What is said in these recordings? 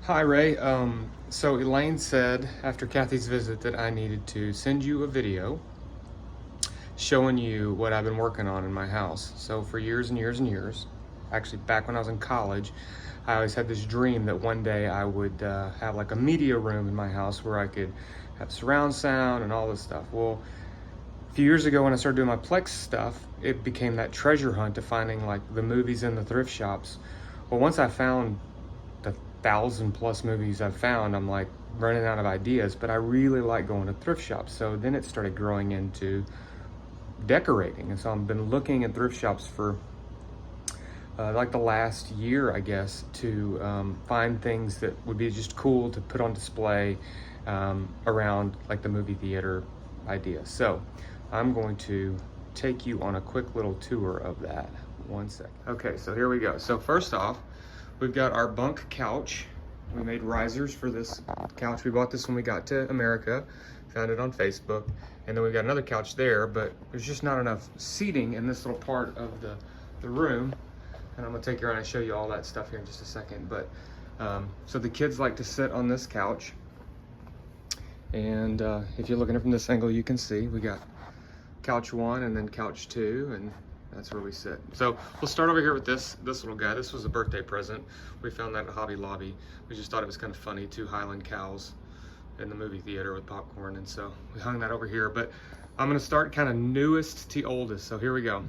Hi, Ray. So Elaine said after Kathy's visit that I needed to send you a video showing you what I've been working on in my house. So for years and years and years, actually back when I was in college, I always had this dream that one day I would have like a media room in my house where I could have surround sound and all this stuff. Well, a few years ago when I started doing my Plex stuff, it became that treasure hunt of finding like the movies in the thrift shops. Well, once I found the 1,000+ movies I've found, I'm like running out of ideas, but I really like going to thrift shops. So then it started growing into decorating. And so I've been looking at thrift shops for like the last year, I guess, to find things that would be just cool to put on display around like the movie theater idea. So I'm going to take you on a quick little tour of that. One second. Okay, so here we go. So first off, we've got our bunk couch. We made risers for this couch. We bought this when we got to America, found it on Facebook. And then we've got another couch there, but there's just not enough seating in this little part of the room. And I'm gonna take you around and show you all that stuff here in just a second. But so the kids like to sit on this couch. And if you're looking at it from this angle, you can see we got couch 1 and then couch 2, and that's where we sit. So we'll start over here with this little guy. This was a birthday present. We found that at Hobby Lobby. We just thought it was kind of funny, 2 Highland cows in the movie theater with popcorn, and so we hung that over here. But I'm gonna start kind of newest to oldest, so here we go.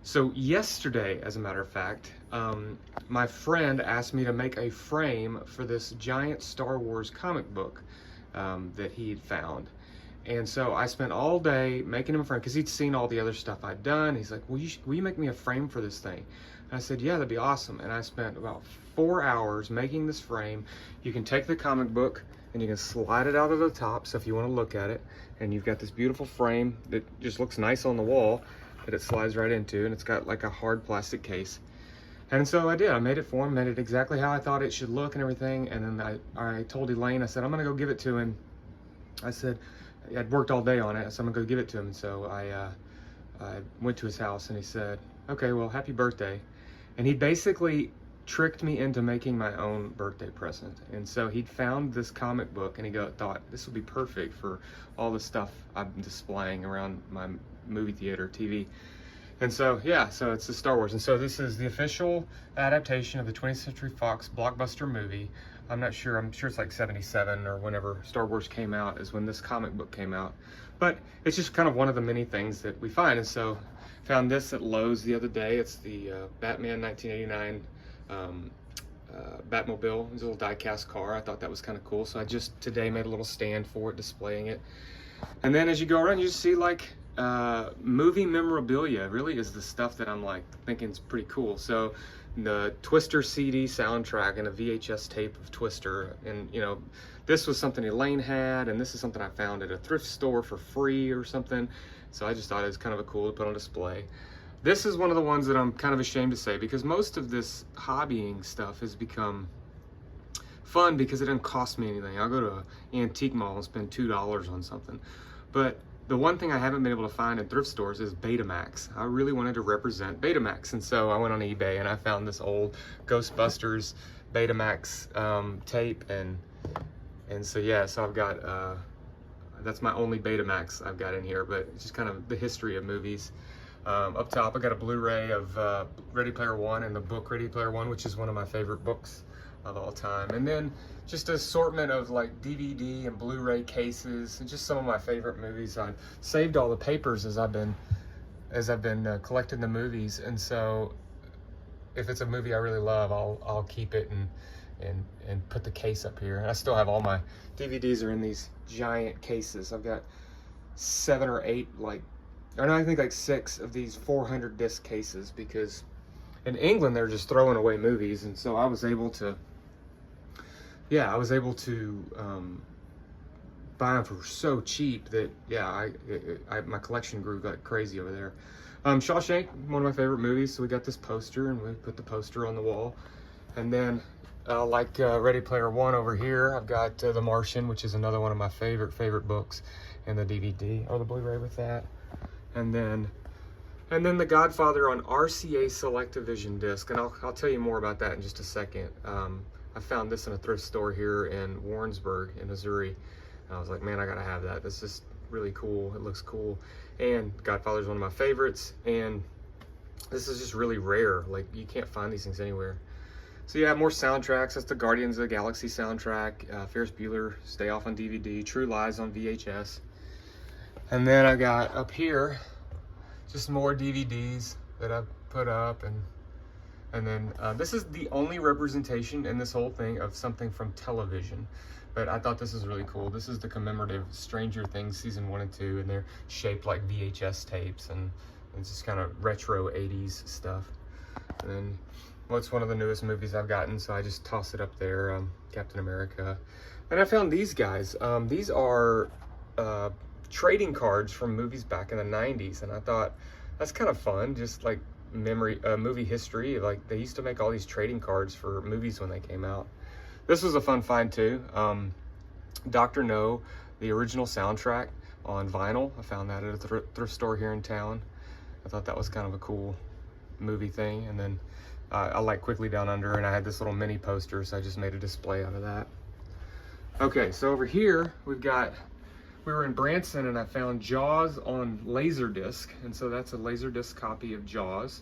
So yesterday, as a matter of fact, my friend asked me to make a frame for this giant Star Wars comic book that he had found. And so I spent all day making him a frame because he'd seen all the other stuff I'd done. He's like, will you make me a frame for this thing? And I said, yeah, that'd be awesome. And I spent about 4 hours making this frame. You can take the comic book and you can slide it out of the top, so if you want to look at it, and you've got this beautiful frame that just looks nice on the wall that it slides right into, and it's got like a hard plastic case. And so I did. I made it for him, made it exactly how I thought it should look and everything. And then I told Elaine, I said, I'm gonna go give it to him. I said, I'd worked all day on it, so I'm gonna go give it to him. And so I went to his house and he said, okay, well, happy birthday. And he basically tricked me into making my own birthday present. And so he'd found this comic book and he thought this would be perfect for all the stuff I'm displaying around my movie theater TV. And so, yeah, so it's the Star Wars. And so this is the official adaptation of the 20th Century Fox blockbuster movie. I'm sure it's like 77 or whenever Star Wars came out is when this comic book came out. But it's just kind of one of the many things that we find. And so found this at Lowe's the other day. It's the Batman 1989 Batmobile. It's a little die-cast car. I thought that was kind of cool. So I just today made a little stand for it, displaying it. And then as you go around, you just see like movie memorabilia really is the stuff that I'm like thinking is pretty cool. So the Twister CD soundtrack and a VHS tape of Twister, and you know, this was something Elaine had, and this is something I found at a thrift store for free or something. So I just thought it was kind of a cool to put on display. This is one of the ones that I'm kind of ashamed to say, because most of this hobbying stuff has become fun because it doesn't cost me anything. I'll go to an antique mall and spend $2 on something. But the one thing I haven't been able to find in thrift stores is Betamax. I really wanted to represent Betamax, and so I went on eBay and I found this old Ghostbusters Betamax tape, and so yeah, so I've got that's my only Betamax I've got in here, but it's just kind of the history of movies. Up top, I got a Blu-ray of Ready Player One and the book Ready Player One, which is one of my favorite books of all time. And then just an assortment of like DVD and Blu-ray cases and just some of my favorite movies. I've saved all the papers as I've been collecting the movies, and so if it's a movie I really love, I'll keep it and put the case up here. And I still have all my DVDs are in these giant cases. I've got 7 or 8 I think like 6 of these 400 disc cases, because in England they're just throwing away movies, and so I was able to buy them for so cheap that my collection grew like crazy over there. Shawshank, one of my favorite movies, so we got this poster and we put the poster on the wall. And then Ready Player One over here, I've got The Martian, which is another one of my favorite books, and the DVD or the Blu-ray with that. And then The Godfather on RCA Selectavision disc, and I'll tell you more about that in just a second. I found this in a thrift store here in Warrensburg in Missouri. And I was like, man, I gotta have that. This is really cool. It looks cool. And Godfather is one of my favorites. And this is just really rare. Like, you can't find these things anywhere. So yeah, more soundtracks. That's the Guardians of the Galaxy soundtrack. Ferris Bueller, Stay Off on DVD. True Lies on VHS. And then I got up here just more DVDs that I've put up, and then this is the only representation in this whole thing of something from television. But I thought this was really cool. This is the commemorative Stranger Things season 1 and 2, and they're shaped like VHS tapes, and it's just kind of retro 80s stuff. And then, well, it's one of the newest movies I've gotten, so I just toss it up there, Captain America. And I found these guys. These are trading cards from movies back in the 90s, and I thought that's kind of fun, just like movie history. Like, they used to make all these trading cards for movies when they came out. This was a fun find too. Dr. No, the original soundtrack on vinyl. I found that at a thrift store here in town. I thought that was kind of a cool movie thing. And then I like Quickly Down Under, and I had this little mini poster, so I just made a display out of that. Okay, so over here we were in Branson, and I found Jaws on Laserdisc, and so that's a Laserdisc copy of Jaws.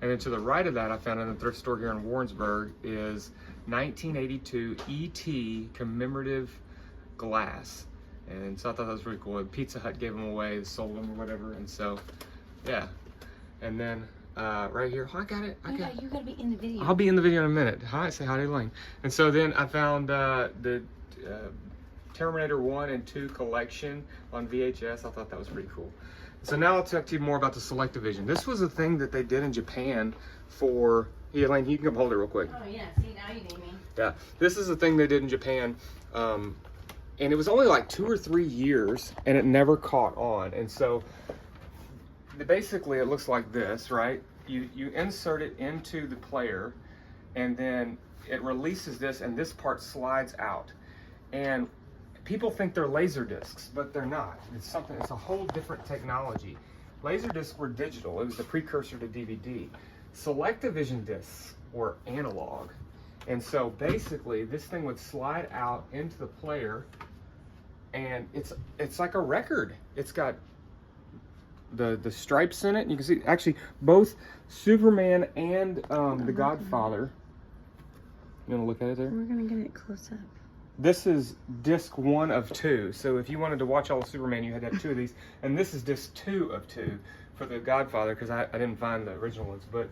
And then to the right of that, I found in the thrift store here in Warrensburg is 1982 E.T. commemorative glass. And so I thought that was really cool. Pizza Hut gave them away, sold them or whatever, and so, yeah. And then right here, oh, I got it. You gotta be in the video. I'll be in the video in a minute. Hi, say hi to Elaine. And so then I found the Terminator 1 and 2 collection on VHS. I thought that was pretty cool. So now I'll talk to you more about the Select-O-Vision. This was a thing that they did in Japan for, hey, Elaine, you can come hold it real quick. Oh yeah, see, now you need me. Yeah, this is a thing they did in Japan, and it was only like 2 or 3 years, and it never caught on. And so basically it looks like this, right? You insert it into the player, and then it releases this, and this part slides out. And people think they're laser discs, but they're not. It's a whole different technology. Laser discs were digital. It was the precursor to DVD. Select-O-Vision discs were analog. And so basically this thing would slide out into the player, and it's like a record. It's got the stripes in it, and you can see actually both Superman and the Godfather. You want to look at it there? We're gonna get it close up. This is disc 1 of 2. So if you wanted to watch all of Superman, you had to have 2 of these. And this is disc 2 of 2 for the Godfather, because I didn't find the original ones. But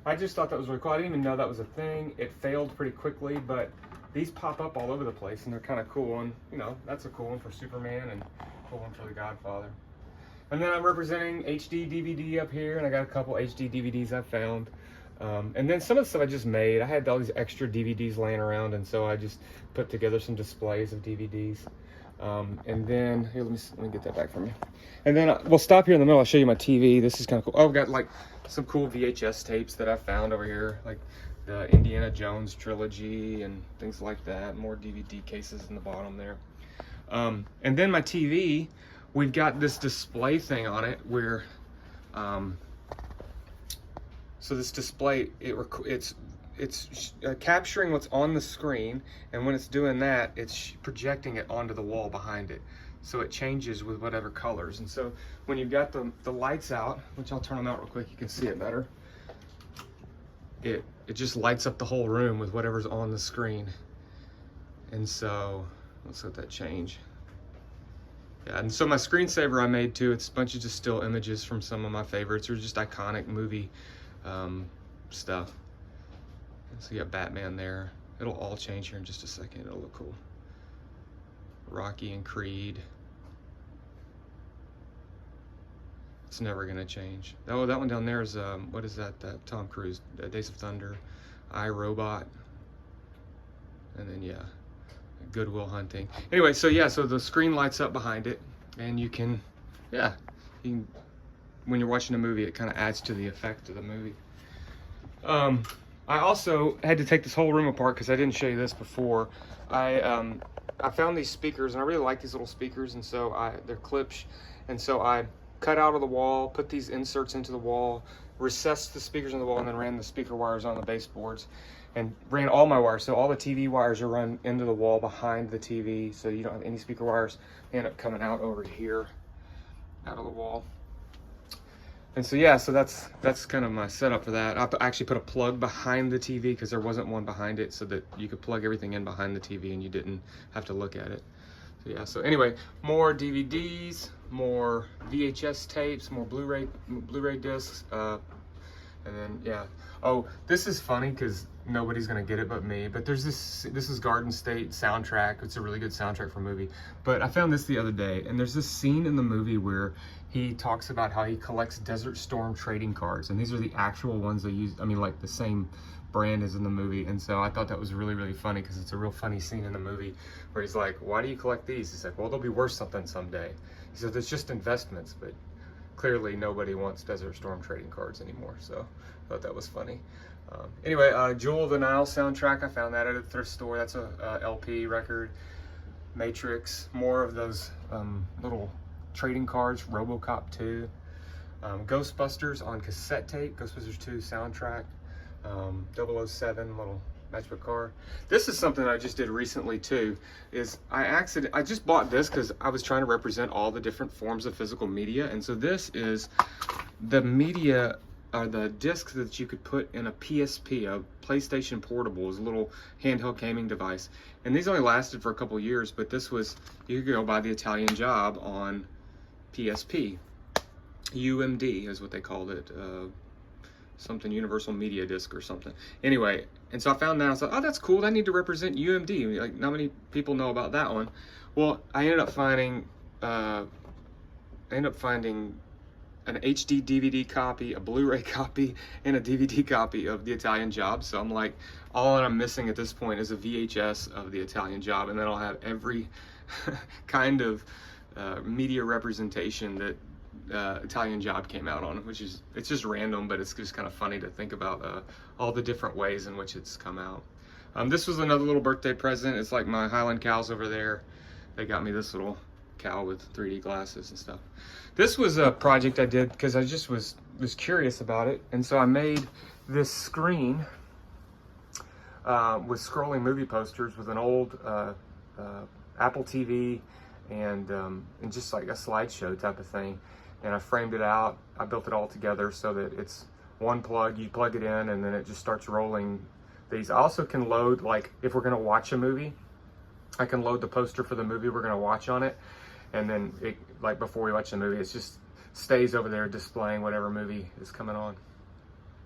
I just thought that was really cool. I didn't even know that was a thing. It failed pretty quickly, but these pop up all over the place, and they're kind of cool. And, you know, that's a cool one for Superman and a cool one for the Godfather. And then I'm representing HD DVD up here, and I got a couple HD DVDs I found. And then some of the stuff I just made. I had all these extra DVDs laying around, and so I just put together some displays of DVDs. And then, here, let me get that back from you. And then we'll stop here in the middle. I'll show you my TV. This is kind of cool. Oh, I've got like some cool VHS tapes that I found over here, like the Indiana Jones trilogy and things like that. More DVD cases in the bottom there. And then my TV, we've got this display thing on it where, so this display, it's capturing what's on the screen, and when it's doing that, it's projecting it onto the wall behind it. So it changes with whatever colors. And so when you've got the lights out, which I'll turn them out real quick, you can see it better. It just lights up the whole room with whatever's on the screen. And so let's let that change. Yeah, and so my screensaver I made too, it's a bunch of just still images from some of my favorites, or just iconic movie stuff. So you got Batman there. It'll all change here in just a second. It'll look cool. Rocky and Creed. It's never gonna change. Oh, that one down there is what is that? Tom Cruise, Days of Thunder, I, Robot, and then yeah, Good Will Hunting. Anyway, so yeah, so the screen lights up behind it, and you can, yeah, you can, when you're watching a movie, it kind of adds to the effect of the movie. I also had to take this whole room apart because I didn't show you this before. I found these speakers, and I really like these little speakers, and so they're clips, and so I cut out of the wall, put these inserts into the wall, recessed the speakers in the wall, and then ran the speaker wires on the baseboards. and ran all my wires. So all the TV wires are run into the wall behind the TV, so you don't have any speaker wires. They end up coming out over here, out of the wall. And so yeah, so that's kind of my setup for that. I actually put a plug behind the TV because there wasn't one behind it, so that you could plug everything in behind the TV and you didn't have to look at it. So yeah, so anyway, more DVDs, more VHS tapes, more Blu-ray discs, and then yeah. Oh, this is funny because nobody's gonna get it but me, but there's this is Garden State soundtrack. It's a really good soundtrack for a movie. But I found this the other day, and there's this scene in the movie where he talks about how he collects Desert Storm trading cards, and these are the actual ones they use. I mean, like the same brand as in the movie. And so I thought that was really, really funny because it's a real funny scene in the movie where he's like, "Why do you collect these?" He's like, "Well, they'll be worth something someday." He said, "It's just investments," but clearly nobody wants Desert Storm trading cards anymore. So I thought that was funny. Anyway, Jewel of the Nile soundtrack, I found that at a thrift store. That's a LP record. Matrix, more of those little trading cards, RoboCop 2. Ghostbusters on cassette tape, Ghostbusters 2 soundtrack. 007 little matchbook car. This is something I just did recently too, is I just bought this because I was trying to represent all the different forms of physical media, and so this is the media, or the discs that you could put in a PSP, a PlayStation Portable, is a little handheld gaming device. And these only lasted for a couple years, but this was, you could go buy the Italian Job on PSP. UMD is what they called it. Something Universal Media Disc or something. Anyway, and so I found that, I was like, oh, that's cool. I need to represent UMD. Like, not many people know about that one. Well, I ended up finding an HD DVD copy, a Blu-ray copy, and a DVD copy of the Italian Job. So I'm like, all that I'm missing at this point is a VHS of the Italian Job, and then I'll have every kind of media representation that Italian Job came out on, which is, it's just random, but it's just kind of funny to think about all the different ways in which it's come out. This was another little birthday present. It's like my Highland cows over there. They got me this little cow with 3D glasses and stuff. This was a project I did because I just was curious about it, and so I made this screen with scrolling movie posters with an old Apple TV and just like a slideshow type of thing. And I framed it out. I built it all together so that it's one plug. You plug it in, and then it just starts rolling these. I also can load, like, if we're gonna watch a movie, I can load the poster for the movie we're gonna watch on it, and then it, like before we watch the movie, it just stays over there displaying whatever movie is coming on.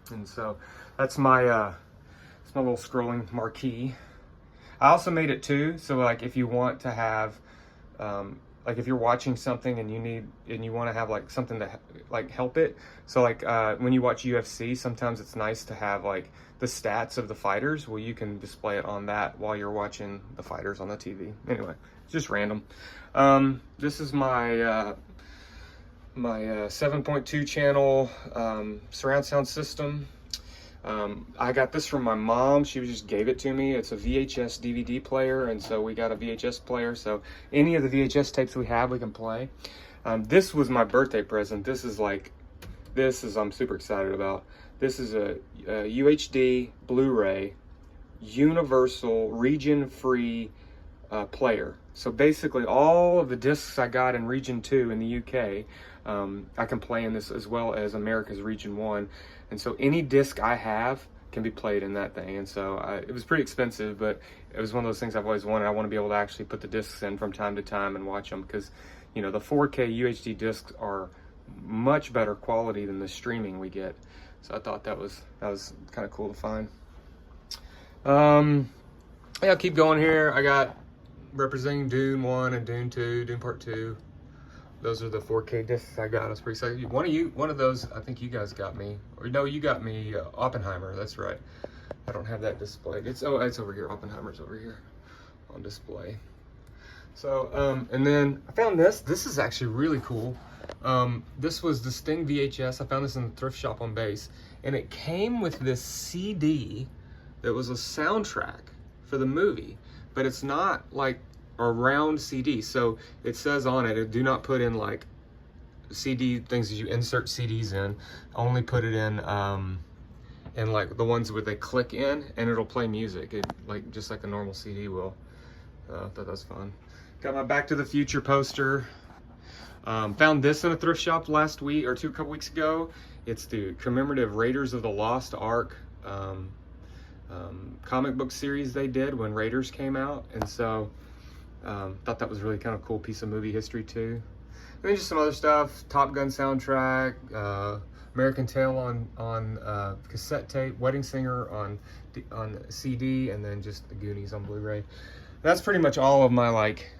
And so that's my little scrolling marquee. I also made it too, so like if you want to have like if you're watching something and you want to have like something to like help it. So like when you watch UFC, sometimes it's nice to have like the stats of the fighters. Well, you can display it on that while you're watching the fighters on the TV. Anyway, it's just random. This is my my 7.2 channel surround sound system. I got this from my mom. She just gave it to me. It's a VHS DVD player, and so we got a VHS player. So any of the VHS tapes we have, we can play. This was my birthday present. This is I'm super excited about. This is a UHD Blu-ray universal region-free player. So basically all of the discs I got in Region 2 in the UK, I can play in this, as well as America's Region 1. And so any disc I have can be played in that thing. And so it was pretty expensive, but it was one of those things I've always wanted. I want to be able to actually put the discs in from time to time and watch them, because, you know, the 4K UHD discs are much better quality than the streaming we get. So I thought that was kind of cool to find. Yeah, I'll keep going here. I got representing Dune 1 and Dune 2, Dune Part 2. Those are the 4K discs I got. I was pretty excited. One of those, I think you guys got me. Or no, you got me Oppenheimer. That's right. I don't have that displayed. It's over here. Oppenheimer's over here on display. So, and then I found this. This is actually really cool. This was the Sting VHS. I found this in the thrift shop on Base, and it came with this CD that was a soundtrack for the movie, but it's not like a round CD. So it says on it, do not put in like CD things that you insert CDs in. Only put it in and like the ones where they click in and it'll play music, like just like a normal CD will. I thought that was fun. Got my Back to the Future poster. Found this in a thrift shop last week or a couple weeks ago. It's the commemorative Raiders of the Lost Ark comic book series they did when Raiders came out, and so thought that was really kind of cool piece of movie history too. And then just some other stuff: Top Gun soundtrack, American Tail on cassette tape, Wedding Singer on CD, and then just the Goonies on Blu-ray. That's pretty much all of my like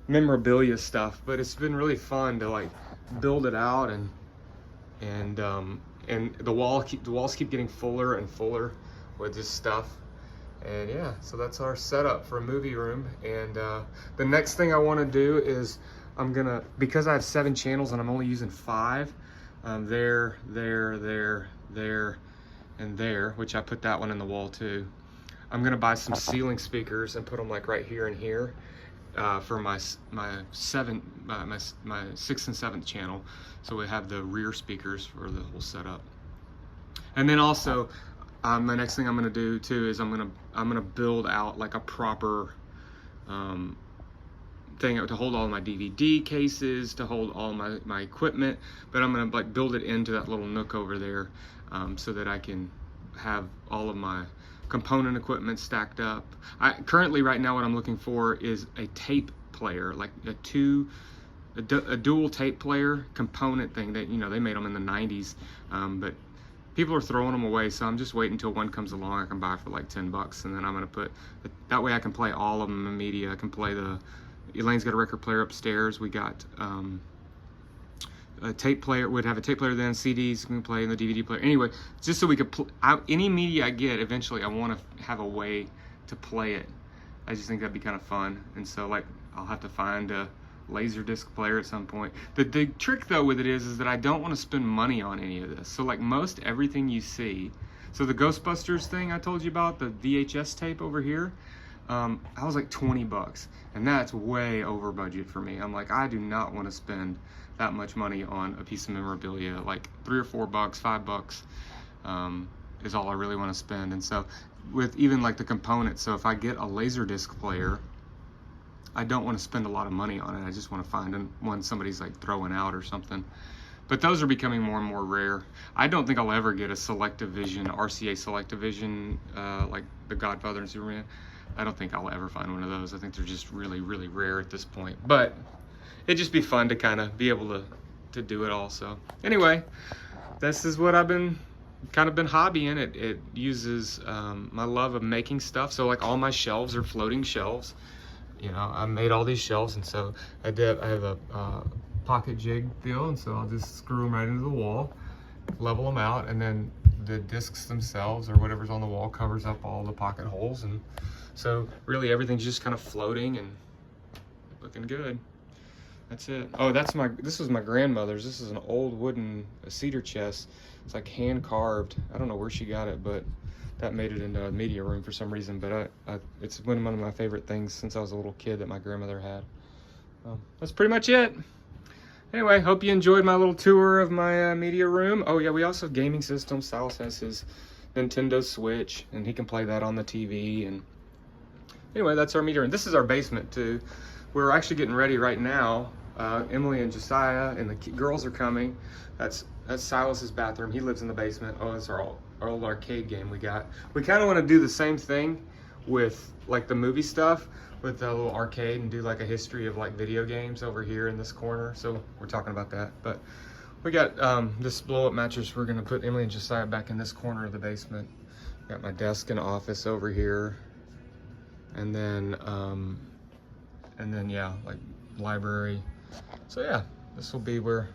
memorabilia stuff, but it's been really fun to like build it out, and the walls keep getting fuller and fuller with this stuff. And yeah, so that's our setup for a movie room. And the next thing I want to do is because I have 7 channels and I'm only using 5, there, and there, which I put that one in the wall too. I'm gonna buy some ceiling speakers and put them like right here and here for my 6th and 7th channel, so we have the rear speakers for the whole setup. And then also the next thing I'm gonna do too is I'm gonna build out like a proper thing to hold all my DVD cases, to hold all my equipment, but I'm gonna like build it into that little nook over there, so that I can have all of my component equipment stacked up. Currently right now what I'm looking for is a tape player, like a dual tape player component thing that, you know, they made them in the 90s, but people are throwing them away, so I'm just waiting until one comes along I can buy for like $10, and then I'm gonna put that way I can play all of them in media. I can play Elaine's got a record player upstairs. We got a tape player. We'd have a tape player then, CDs we can play, in the DVD player. Anyway, just so we could any media I get, eventually I want to have a way to play it. I just think that'd be kind of fun. And so like I'll have to find a Laserdisc player at some point. The trick though with it is that I don't want to spend money on any of this. So like most everything you see, so the Ghostbusters thing I told you about, the VHS tape over here, I was like $20, and that's way over budget for me. I'm like, I do not want to spend that much money on a piece of memorabilia. Like $3 or $4, $5 is all I really want to spend. And so with even like the components, so if I get a Laserdisc player, I don't want to spend a lot of money on it. I just want to find one somebody's like throwing out or something. But those are becoming more and more rare. I don't think I'll ever get a Selectavision, RCA Selectavision, like the Godfather and Superman. I don't think I'll ever find one of those. I think they're just really, really rare at this point. But it'd just be fun to kind of be able to do it all. So anyway, this is what I've been hobbying. It uses my love of making stuff. So like all my shelves are floating shelves. You know, I made all these shelves, and so I have a pocket jig deal, and so I'll just screw them right into the wall, level them out, and then the discs themselves or whatever's on the wall covers up all the pocket holes. And so really everything's just kind of floating and looking good. That's it. Oh, this was my grandmother's. This is an old wooden cedar chest. It's like hand carved. I don't know where she got it, but that made it into a media room for some reason. But it's one of my favorite things since I was a little kid that my grandmother had. That's pretty much it. Anyway, hope you enjoyed my little tour of my media room. Oh yeah, we also have gaming systems. Silas has his Nintendo Switch, and he can play that on the TV. And anyway, that's our media room. This is our basement too. We're actually getting ready right now. Emily and Josiah and the girls are coming. That's Silas's bathroom. He lives in the basement. Oh, that's our old arcade game we got. We kind of want to do the same thing with like the movie stuff, with a little arcade, and do like a history of like video games over here in this corner. So we're talking about that. But we got this blow-up mattress. We're gonna put Emily and Josiah back in this corner of the basement. Got my desk and office over here, and then yeah, like library. So yeah, this will be where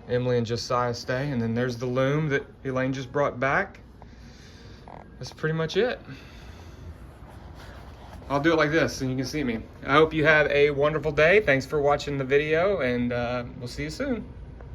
Emily and Josiah stay. And then there's the loom that Elaine just brought back. That's pretty much it. I'll do it like this so you can see me. I hope you have a wonderful day. Thanks for watching the video, and we'll see you soon.